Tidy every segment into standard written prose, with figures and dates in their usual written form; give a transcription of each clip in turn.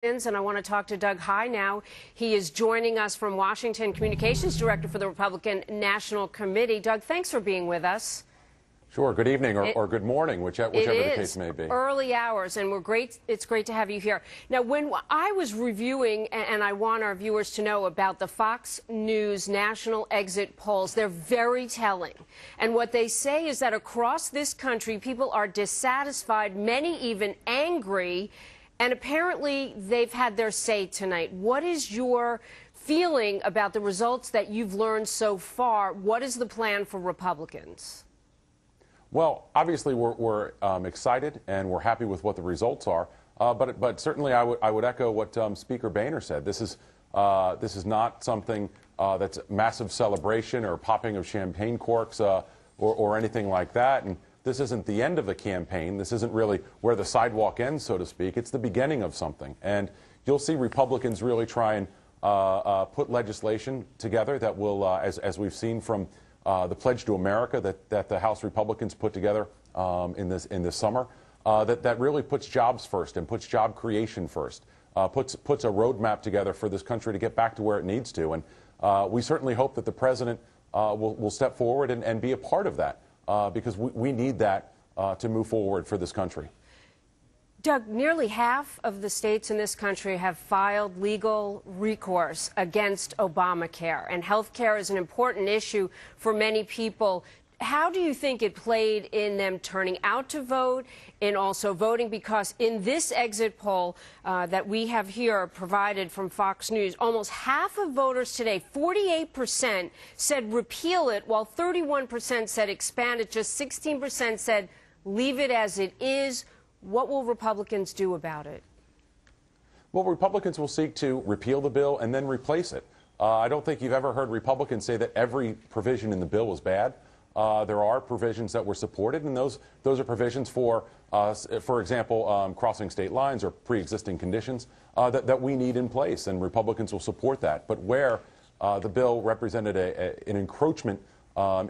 And I want to talk to Doug Heye now. He is joining us from Washington, Communications Director for the Republican National Committee. Doug, thanks for being with us. Sure. Good evening or good morning, whichever the case may be. Early hours, and it's great to have you here. Now, when I was reviewing, and I want our viewers to know about the Fox News national exit polls, they're very telling. And what they say is that across this country, people are dissatisfied, many even angry. And apparently, they've had their say tonight. What is your feeling about the results that you've learned so far? What is the plan for Republicans? Well, obviously, we're excited and we're happy with what the results are. But certainly, I would echo what Speaker Boehner said. This is not something that's a massive celebration or popping of champagne corks or anything like that. And this isn't the end of the campaign. This isn't really where the sidewalk ends, so to speak. It's the beginning of something. And you'll see Republicans really try and put legislation together that will, as we've seen from the Pledge to America that the House Republicans put together in this summer, that really puts jobs first and puts job creation first, puts a roadmap together for this country to get back to where it needs to. And we certainly hope that the president will step forward and be a part of that. Because we need that to move forward for this country. Doug, nearly half of the states in this country have filed legal recourse against Obamacare, and health care is an important issue for many people. How do you think it played in them turning out to vote, in also voting? Because in this exit poll that we have here provided from Fox News, almost half of voters today, 48%, said repeal it, while 31% said expand it. Just 16% said leave it as it is. What will Republicans do about it? Well, Republicans will seek to repeal the bill and then replace it. I don't think you've ever heard Republicans say that every provision in the bill was bad. There are provisions that were supported, and those are provisions for example, crossing state lines or pre-existing conditions that we need in place, and Republicans will support that. But where the bill represented an encroachment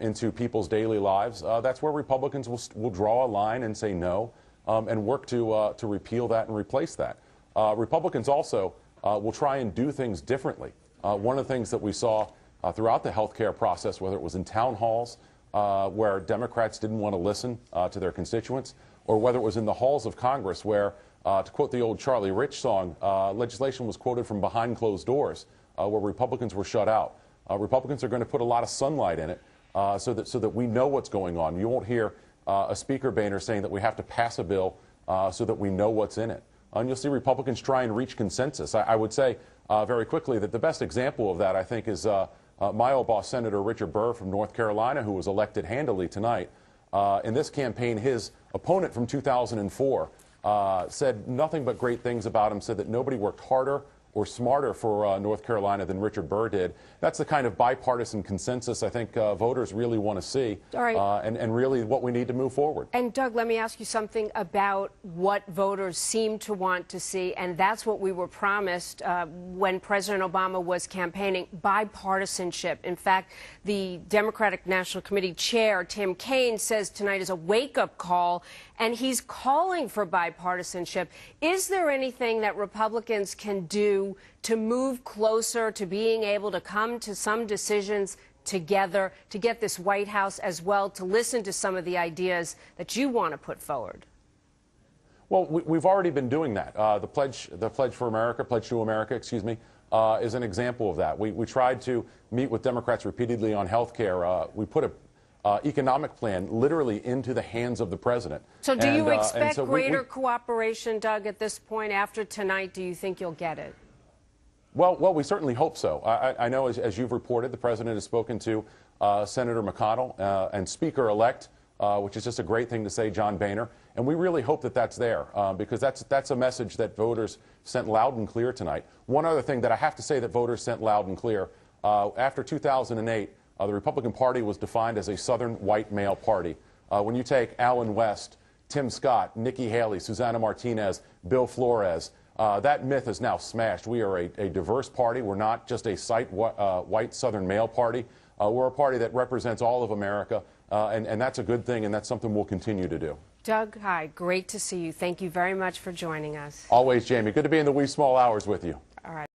into people's daily lives, that's where Republicans will draw a line and say no, and work to repeal that and replace that. Republicans also will try and do things differently. One of the things that we saw throughout the health care process, whether it was in town halls, where Democrats didn't want to listen to their constituents, or whether it was in the halls of Congress where, to quote the old Charlie Rich song, legislation was quoted from behind closed doors, where Republicans were shut out. Republicans are going to put a lot of sunlight in it so that we know what's going on. You won't hear a Speaker Boehner saying that we have to pass a bill so that we know what's in it. And you'll see Republicans try and reach consensus. I would say very quickly that the best example of that, I think, is my old boss, Senator Richard Burr from North Carolina, who was elected handily tonight. In this campaign, his opponent from 2004 said nothing but great things about him, said that nobody worked harder or smarter for North Carolina than Richard Burr did. That's the kind of bipartisan consensus I think voters really want to see, and really what we need to move forward. And Doug, let me ask you something about what voters seem to want to see, and that's what we were promised when President Obama was campaigning: bipartisanship. In fact, the Democratic National Committee Chair, Tim Kaine, says tonight is a wake-up call, and he's calling for bipartisanship. Is there anything that Republicans can do to move closer to being able to come to some decisions together, to get this White House as well to listen to some of the ideas that you want to put forward? Well, we've already been doing that. The Pledge for America, Pledge to America, excuse me, is an example of that. We tried to meet with Democrats repeatedly on health care. We put an economic plan literally into the hands of the president. So do you expect greater cooperation, Doug, at this point after tonight? Do you think you'll get it? Well, we certainly hope so. I know, as you've reported, the president has spoken to Senator McConnell and Speaker-elect, which is just a great thing to say, John Boehner. And we really hope that that's there, because that's a message that voters sent loud and clear tonight. One other thing that I have to say that voters sent loud and clear, after 2008, the Republican Party was defined as a Southern white male party. When you take Allen West, Tim Scott, Nikki Haley, Susana Martinez, Bill Flores, that myth is now smashed. We are a diverse party. We're not just a white Southern male party. We're a party that represents all of America, and that's a good thing, and that's something we'll continue to do. Doug Heye, great to see you. Thank you very much for joining us. Always, Jamie. Good to be in the wee small hours with you. All right.